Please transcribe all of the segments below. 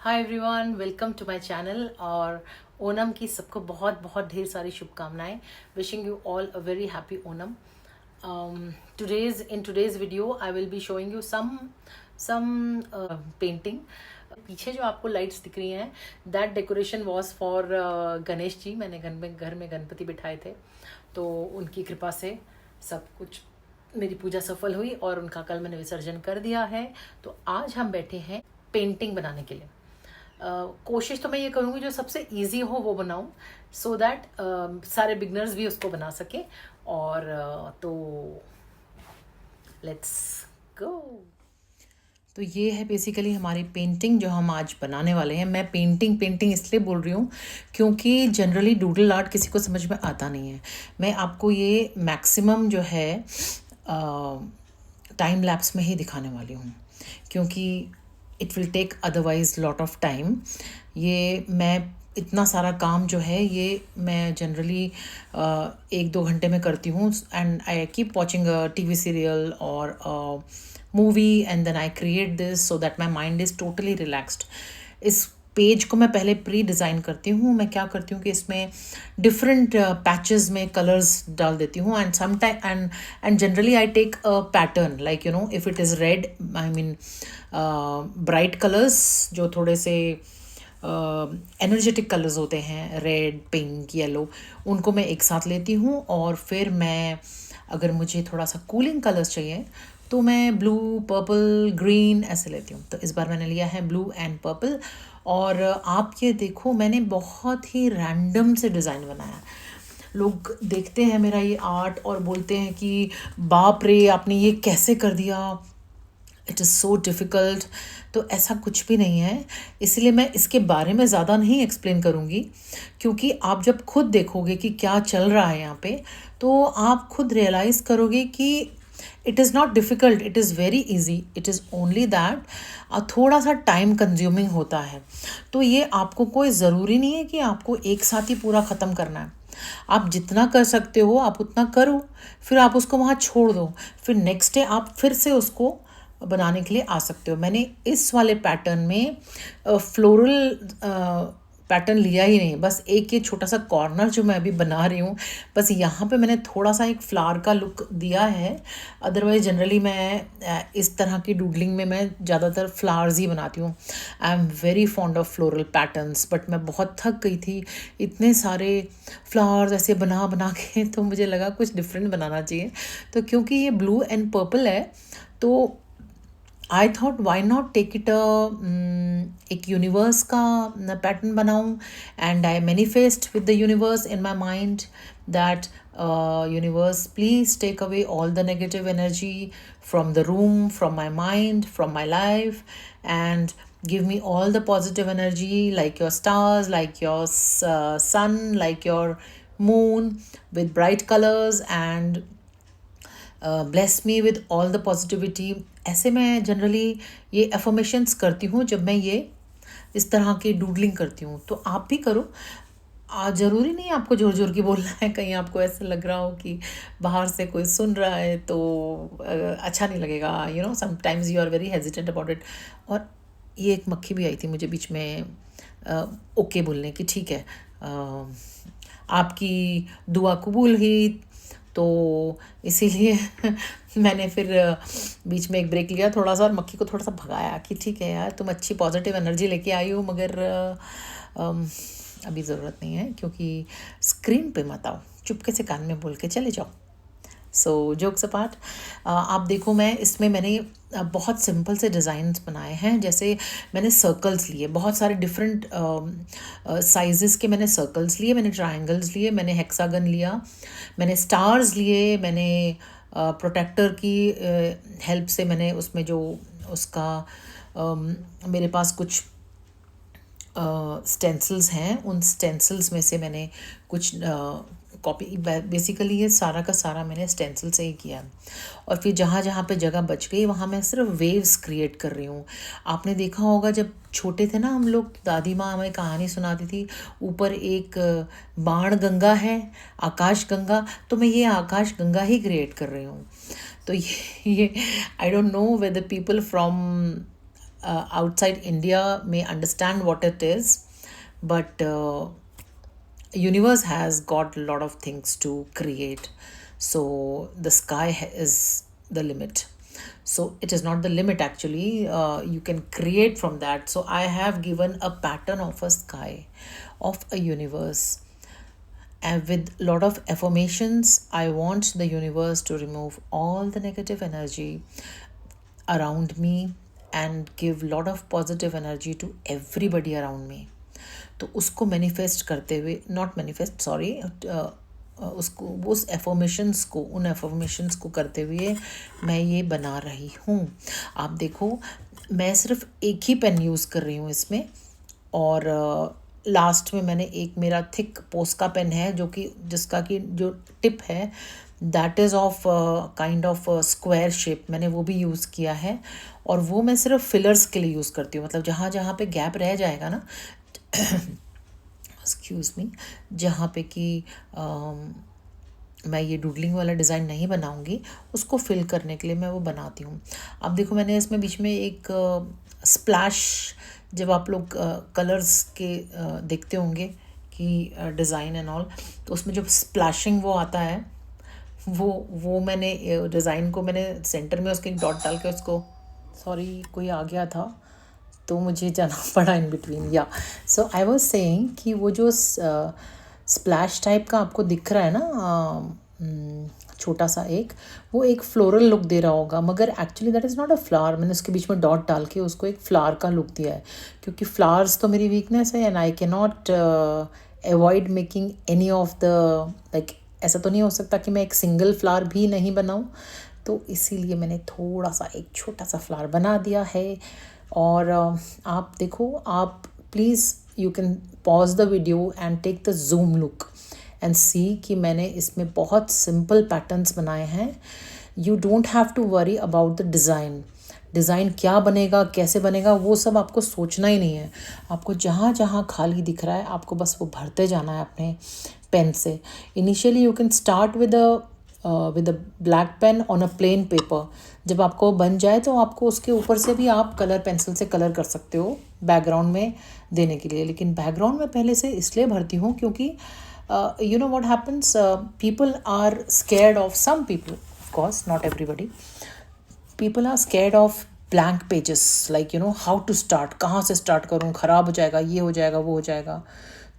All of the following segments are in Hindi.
Hi everyone, welcome to my channel. और ओनम की सबको बहुत बहुत ढेर सारी शुभकामनाएं। Wishing you all a very happy Onam. today's video I will be showing you some painting। पीछे जो आपको लाइट्स दिख रही हैं, that decoration was for Ganesh ji. मैंने घर में गणपति बिठाए थे, तो उनकी कृपा से सब कुछ, मेरी पूजा सफल हुई और उनका कल मैंने विसर्जन कर दिया है। तो आज हम बैठे हैं पेंटिंग बनाने के लिए। कोशिश तो मैं ये करूँगी जो सबसे इजी हो वो बनाऊँ, सो दैट सारे बिगनर्स भी उसको बना सके। और तो लेट्स गो। तो ये है बेसिकली हमारी पेंटिंग जो हम आज बनाने वाले हैं। मैं पेंटिंग इसलिए बोल रही हूँ क्योंकि जनरली डूडल आर्ट किसी को समझ में आता नहीं है। मैं आपको ये मैक्सिमम जो है टाइम लैप्स में ही दिखाने वाली हूँ, क्योंकि it will take otherwise lot of time. ये मैं इतना सारा काम जो है ये मैं जनरली 1-2 घंटे में करती हूँ, and I keep watching a TV serial और movie, and then I create this so that my mind is totally relaxed. इस पेज को मैं पहले प्री डिज़ाइन करती हूँ। मैं क्या करती हूँ कि इसमें डिफरेंट पैचेस में कलर्स डाल देती हूँ, and sometime and generally I take a pattern, like if it is red, I mean bright colours जो थोड़े से एनर्जेटिक कलर्स होते हैं, रेड, पिंक, येलो, उनको मैं एक साथ लेती हूँ। और फिर मैं, अगर मुझे थोड़ा सा कूलिंग कलर्स चाहिए तो मैं ब्लू, पर्पल, ग्रीन ऐसे लेती हूँ। तो इस बार मैंने लिया है ब्लू एंड पर्पल। और आप ये देखो, मैंने बहुत ही रैंडम से डिज़ाइन बनाया। लोग देखते हैं मेरा ये आर्ट और बोलते हैं कि बाप रे, आपने ये कैसे कर दिया, इट इज़ सो डिफ़िकल्ट। तो ऐसा कुछ भी नहीं है, इसलिए मैं इसके बारे में ज़्यादा नहीं एक्सप्लेन करूँगी, क्योंकि आप जब खुद देखोगे कि क्या चल रहा है यहाँ पे, तो आप खुद रियलाइज़ करोगे कि it is not difficult, it is very easy. It is only that थोड़ा सा टाइम कंज्यूमिंग होता है। तो ये आपको कोई ज़रूरी नहीं है कि आपको एक साथ ही पूरा ख़त्म करना है। आप जितना कर सकते हो आप उतना करो, फिर आप उसको वहाँ छोड़ दो, फिर नेक्स्ट डे आप फिर से उसको बनाने के लिए आ सकते हो। मैंने इस वाले पैटर्न में फ्लोरल पैटर्न लिया ही नहीं, बस एक ये छोटा सा कॉर्नर जो मैं अभी बना रही हूँ, बस यहाँ पे मैंने थोड़ा सा एक फ्लावर का लुक दिया है। अदरवाइज जनरली मैं इस तरह की डूडलिंग में मैं ज़्यादातर फ्लावर्स ही बनाती हूँ। I am very fond of floral patterns, but मैं बहुत थक गई थी इतने सारे फ्लावर्स ऐसे बना बना के, तो मुझे लगा कुछ डिफरेंट बनाना चाहिए। तो क्योंकि ये ब्लू एंड पर्पल है, तो I thought why not take it एक यूनिवर्स का पैटर्न बनाऊँ, and I manifest with the universe in my mind that universe, please take away all the negative energy from the room, from my mind, from my life, and give me all the positive energy, like your stars, like your sun, like your moon, with bright colors, and bless me with all the positivity। ऐसे मैं जनरली ये अफर्मेशंस करती हूँ जब मैं ये इस तरह की डूडलिंग करती हूँ। तो आप भी करो। ज़रूरी नहीं आपको जोर जोर की बोलना है, कहीं आपको ऐसा लग रहा हो कि बाहर से कोई सुन रहा है तो अच्छा नहीं लगेगा। Sometimes you are very hesitant about it. और ये एक मक्खी भी आई थी मुझे बीच में ओके बोलने की, ठीक है, आपकी दुआ कबूल हुई, तो इसीलिए मैंने फिर बीच में एक ब्रेक लिया थोड़ा सा, और मक्खी को थोड़ा सा भगाया कि ठीक है यार, तुम अच्छी पॉजिटिव एनर्जी लेके आई हो, मगर अभी ज़रूरत नहीं है, क्योंकि स्क्रीन पे मत आओ, चुपके से कान में बोल के चले जाओ। सो जोक्स अपार्ट, आप देखो, मैं इसमें मैंने बहुत सिंपल से डिज़ाइंस बनाए हैं। जैसे मैंने सर्कल्स लिए, बहुत सारे डिफरेंट साइजेस के मैंने सर्कल्स लिए, मैंने ट्रायंगल्स लिए, मैंने हेक्सागन लिया, मैंने स्टार्स लिए, मैंने प्रोटेक्टर की हेल्प से मैंने उसमें जो उसका मेरे पास कुछ स्टेंसिल्स हैं, उन स्टेंसिल्स में से मैंने कुछ कॉपी, बेसिकली ये सारा का सारा मैंने स्टेंसिल से ही किया। और फिर जहाँ जहाँ पे जगह बच गई वहाँ मैं सिर्फ वेव्स क्रिएट कर रही हूँ। आपने देखा होगा जब छोटे थे ना हम लोग, दादी माँ हमें कहानी सुनाती थी, ऊपर एक बाण गंगा है, आकाश गंगा, तो मैं ये आकाश गंगा ही क्रिएट कर रही हूँ। तो ये I don't know whether people from outside India may understand what it is, but universe has got a lot of things to create. So the sky is the limit. So it is not the limit actually. You can create from that. So I have given a pattern of a sky, of a universe, and with a lot of affirmations. I want the universe to remove all the negative energy around me and give lot of positive energy to everybody around me. तो उसको मैनिफेस्ट करते हुए, नॉट मैनिफेस्ट सॉरी, उसको उस एफर्मेशंस को, उन एफर्मेशंस को करते हुए मैं ये बना रही हूँ. आप देखो, मैं सिर्फ एक ही पेन यूज़ कर रही हूँ इसमें, और लास्ट में मैंने एक मेरा थिक पोस्का पेन है जो कि जिसका कि जो टिप है that is of kind of square shape, मैंने वो भी यूज़ किया है. और वो मैं सिर्फ फिलर्स के लिए यूज़ करती हूँ, मतलब जहाँ जहाँ पे गैप रह जाएगा ना एक्सक्यूज़ मी, जहाँ पे कि मैं ये डूडलिंग वाला डिज़ाइन नहीं बनाऊंगी, उसको फिल करने के लिए मैं वो बनाती हूँ. अब देखो, मैंने इसमें बीच में एक स्प्लैश, जब आप लोग कलर्स के देखते होंगे कि डिज़ाइन एंड ऑल, तो उसमें जो स्प्लैशिंग वो आता है, वो मैंने डिज़ाइन को मैंने सेंटर में उसके एक डॉट डाल के उसको, सॉरी कोई आ गया था तो मुझे जाना पड़ा इन बिटवीन. या सो आई वाज सेइंग कि वो जो स्प्लैश टाइप का आपको दिख रहा है ना, छोटा सा एक, वो एक फ्लोरल लुक दे रहा होगा, मगर actually that is not a flower. मैंने उसके बीच में डॉट डाल के उसको एक फ्लावर का लुक दिया है, क्योंकि फ्लावर्स तो मेरी वीकनेस है and I can not avoid making any of the, like ऐसा तो नहीं हो सकता कि मैं एक सिंगल फ्लावर भी नहीं बनाऊँ. तो इसीलिए मैंने थोड़ा सा एक छोटा सा फ्लावर बना दिया है. और आप देखो, आप please you can pause the video and take the zoom look and see कि मैंने इसमें बहुत सिंपल पैटर्न्स बनाए हैं. You don't have to worry about the design क्या बनेगा, कैसे बनेगा, वो सब आपको सोचना ही नहीं है. आपको जहाँ जहाँ खाली दिख रहा है आपको बस वो भरते जाना है अपने पेन से. Initially you can start with a black pain on a plain paper. जब आपको बन जाए तो आपको उसके ऊपर से भी आप कलर पेंसिल से कलर कर सकते हो बैकग्राउंड में देने के लिए. लेकिन बैकग्राउंड में पहले से इसलिए भरती हूँ क्योंकि you know what happens, people are scared of, some people, of course not everybody, people are scared of blank pages, like you know how to start, कहाँ से स्टार्ट करूँ, ख़राब हो जाएगा, ये हो जाएगा, वो हो जाएगा.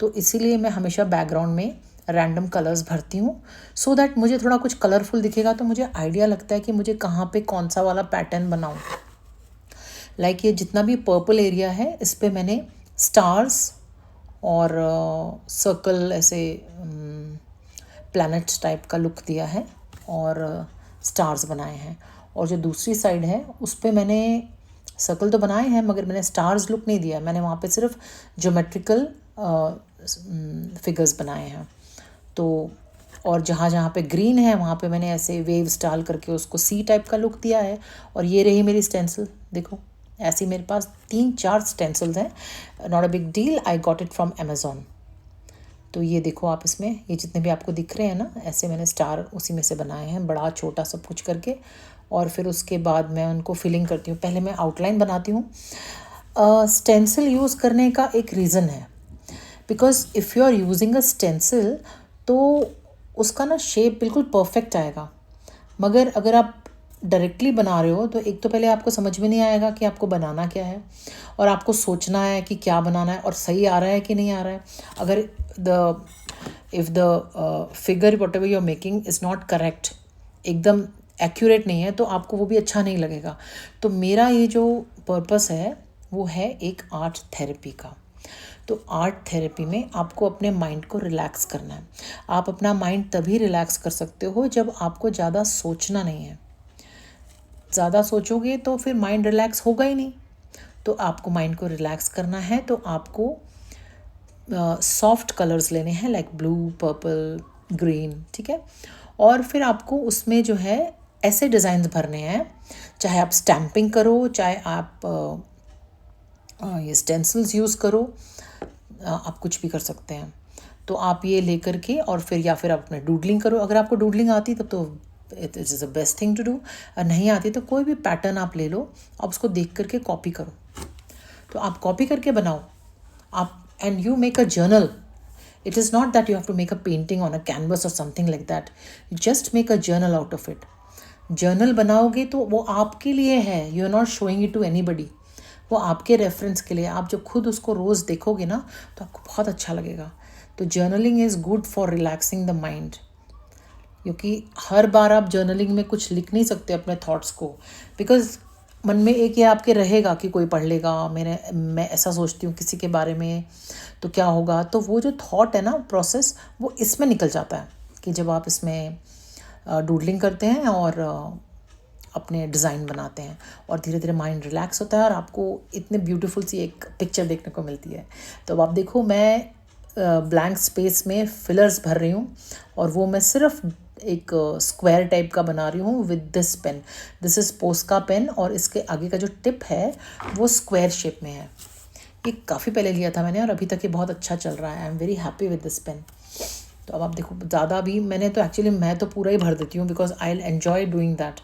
तो इसीलिए मैं हमेशा बैकग्राउंड में रैंडम कलर्स भरती हूँ, सो दैट मुझे थोड़ा कुछ कलरफुल दिखेगा तो मुझे आइडिया लगता है कि मुझे कहाँ पे कौन सा वाला पैटर्न बनाऊँ. लाइक ये जितना भी पर्पल एरिया है इस पे मैंने स्टार्स और सर्कल ऐसे प्लैनेट्स टाइप का लुक दिया है और स्टार्स बनाए हैं. और जो दूसरी साइड है उस पे मैंने सर्कल तो बनाए हैं मगर मैंने स्टार्स लुक नहीं दिया. मैंने वहाँ पे सिर्फ ज्योमेट्रिकल फिगर्स बनाए हैं. तो और जहाँ जहाँ पे ग्रीन है वहाँ पे मैंने ऐसे वेव्स डाल करके उसको सी टाइप का लुक दिया है. और ये रही मेरी स्टेंसिल. देखो, ऐसी मेरे पास 3-4 स्टेंसिल्स हैं. Not a big deal, I got it from Amazon. तो ये देखो आप, इसमें ये जितने भी आपको दिख रहे हैं ना, ऐसे मैंने स्टार उसी में से बनाए हैं, बड़ा छोटा सब कुछ करके. और फिर उसके बाद मैं उनको फिलिंग करती हूँ. पहले मैं आउटलाइन बनाती हूँ. स्टेंसिल यूज़ करने का एक रीज़न है, because if you are using a stencil तो उसका ना शेप बिल्कुल परफेक्ट आएगा. मगर अगर आप डायरेक्टली बना रहे हो तो एक तो पहले आपको समझ में नहीं आएगा कि आपको बनाना क्या है, और आपको सोचना है कि क्या बनाना है और सही आ रहा है कि नहीं आ रहा है. अगर if the figure whatever you are making is not correct, एकदम एक्यूरेट नहीं है, तो आपको वो भी अच्छा नहीं लगेगा. तो मेरा ये जो पर्पस है वो है एक आर्ट थेरेपी का. तो आर्ट थेरेपी में आपको अपने माइंड को रिलैक्स करना है. आप अपना माइंड तभी रिलैक्स कर सकते हो जब आपको ज़्यादा सोचना नहीं है. ज़्यादा सोचोगे तो फिर माइंड रिलैक्स होगा ही नहीं. तो आपको माइंड को रिलैक्स करना है तो आपको सॉफ्ट कलर्स लेने हैं, लाइक ब्लू, पर्पल, ग्रीन, ठीक है. और फिर आपको उसमें जो है ऐसे डिज़ाइंस भरने हैं, चाहे आप स्टैम्पिंग करो, चाहे आप ये स्टेंसिल्स यूज़ करो, आप कुछ भी कर सकते हैं. तो आप ये लेकर के और फिर या फिर आप अपने डूडलिंग करो. अगर आपको डूडलिंग आती तब तो it is the best thing to do. नहीं आती तो कोई भी पैटर्न आप ले लो, आप उसको देख करके कॉपी करो. तो आप कॉपी करके बनाओ आप, and you make a journal. It is not that you have to make a painting on a canvas or something like that. You just make a journal out of it. Journal बनाओगे तो वो आपके लिए है, you are not showing it to anybody. वो आपके रेफरेंस के लिए. आप जब खुद उसको रोज़ देखोगे ना तो आपको बहुत अच्छा लगेगा. तो journaling is good for relaxing the mind, क्योंकि हर बार आप जर्नलिंग में कुछ लिख नहीं सकते अपने थॉट्स को, बिकॉज मन में एक ये आपके रहेगा कि कोई पढ़ लेगा, मैं ऐसा सोचती हूँ किसी के बारे में तो क्या होगा. तो वो जो थॉट है ना, प्रोसेस, वो इसमें निकल जाता है कि जब आप इसमें डूडलिंग करते हैं और अपने डिज़ाइन बनाते हैं, और धीरे धीरे माइंड रिलैक्स होता है और आपको इतने ब्यूटीफुल सी एक पिक्चर देखने को मिलती है. तो अब आप देखो, मैं ब्लैंक स्पेस में फिलर्स भर रही हूँ, और वो मैं सिर्फ एक स्क्वायर टाइप का बना रही हूँ with this pen. This is Posca pen, और इसके आगे का जो टिप है वो स्क्वायर शेप में है. ये काफ़ी पहले लिया था मैंने, और अभी तक ये बहुत अच्छा चल रहा है. I am very happy with this pen. तो अब आप देखो, ज़्यादा भी मैं तो पूरा ही भर देती हूँ, because I enjoy doing that.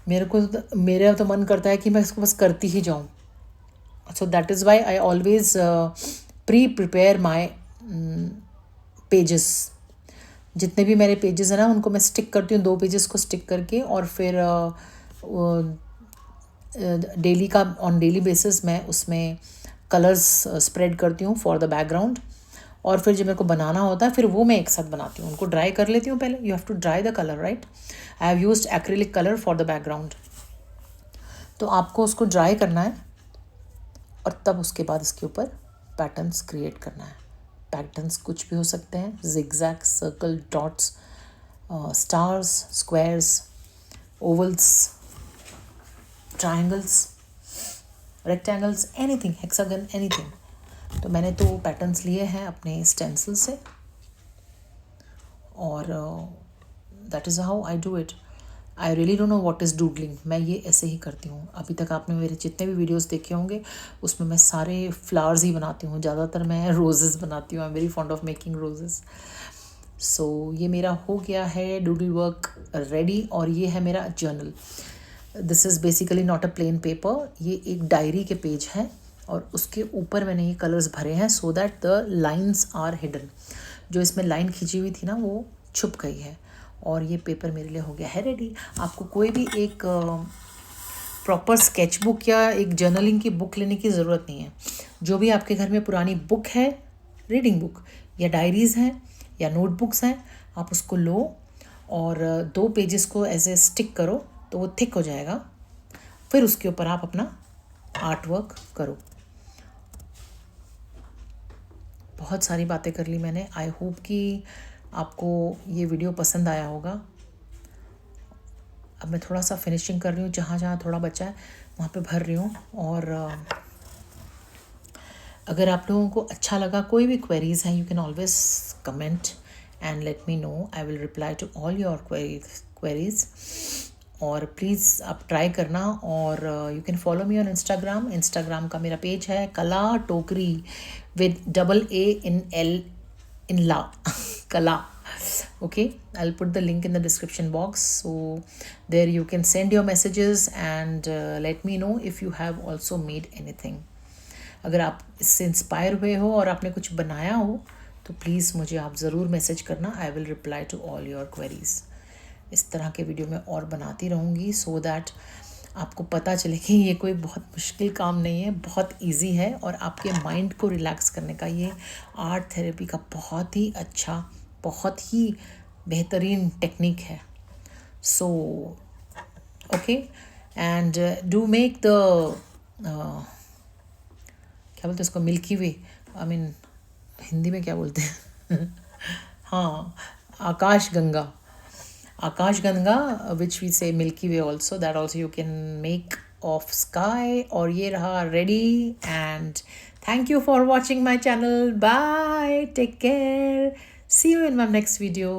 मेरा तो मन करता है कि मैं इसको बस करती ही जाऊँ. So that is why I always prepare my pages. जितने भी मेरे पेजेस हैं ना, उनको मैं स्टिक करती हूँ, 2 पेजेस को स्टिक करके, और फिर ऑन डेली बेसिस मैं उसमें कलर्स स्प्रेड करती हूँ फॉर द बैकग्राउंड. और फिर जब मेरे को बनाना होता है, फिर वो मैं एक साथ बनाती हूँ. उनको ड्राई कर लेती हूँ पहले. You have to dry the colour, right. I have used acrylic colour for the background. तो आपको उसको ड्राई करना है, और तब उसके बाद इसके ऊपर पैटर्न्स क्रिएट करना है. पैटर्न्स कुछ भी हो सकते हैं, zigzag, circle, dots, stars, squares, vowels, triangles, rectangles, anything, hexagon, anything. तो मैंने तो पैटर्न्स लिए हैं अपने स्टेंसिल से, और that is how I do it. I really don't know what is doodling. मैं ये ऐसे ही करती हूँ. अभी तक आपने मेरे जितने भी वीडियोस देखे होंगे, उसमें मैं सारे फ्लावर्स ही बनाती हूँ. ज़्यादातर मैं रोजेज़ बनाती हूँ. I am very fond of making roses. So ये मेरा हो गया है डूडल वर्क रेडी, और ये है मेरा journal. This is basically not a plain paper. ये एक डायरी के पेज हैं, और उसके ऊपर मैंने ये कलर्स भरे हैं so that the lines are hidden. जो इसमें लाइन खींची हुई थी ना, वो छुप गई है. और ये पेपर मेरे लिए हो गया है रेडी. आपको कोई भी एक प्रॉपर स्केच बुक या एक जर्नलिंग की बुक लेने की ज़रूरत नहीं है. जो भी आपके घर में पुरानी बुक है, रीडिंग बुक या डायरीज़ हैं या नोटबुक्स हैं, आप उसको लो और 2 पेजेस को ऐसे स्टिक करो, तो वो थिक हो जाएगा. फिर उसके ऊपर आप अपना आर्ट वर्क करो. बहुत सारी बातें कर ली मैंने. आई होप कि आपको ये वीडियो पसंद आया होगा. अब मैं थोड़ा सा फिनिशिंग कर रही हूँ, जहाँ जहाँ थोड़ा बचा है वहाँ पे भर रही हूँ. और अगर आप लोगों को अच्छा लगा, कोई भी क्वेरीज़ हैं, you can always comment and let me know. I will reply to all your queries. और प्लीज़ आप ट्राई करना. और you can follow me on Instagram का मेरा पेज है कला टोकरी with double A in L in La Kala. Okay, I'll put the link in the description box, so there you can send your messages and let me know if you have also made anything. अगर आप इससे इंस्पायर हुए हो और आपने कुछ बनाया हो, तो प्लीज़ मुझे आप ज़रूर मैसेज करना. I will reply to all your queries. इस तरह के वीडियो मैं और बनाती रहूँगी, सो दैट आपको पता चले कि ये कोई बहुत मुश्किल काम नहीं है, बहुत इजी है. और आपके माइंड को रिलैक्स करने का ये आर्ट थेरेपी का बहुत ही अच्छा, बहुत ही बेहतरीन टेक्निक है. So okay, and do make the क्या बोलते हैं उसको, milky way. I mean Hindi में क्या बोलते हैं हाँ, आकाश Ganga, which we say Milky Way also, that also you can make of sky. और ये रहा ready, and thank you for watching my channel. Bye, take care, see you in my next video.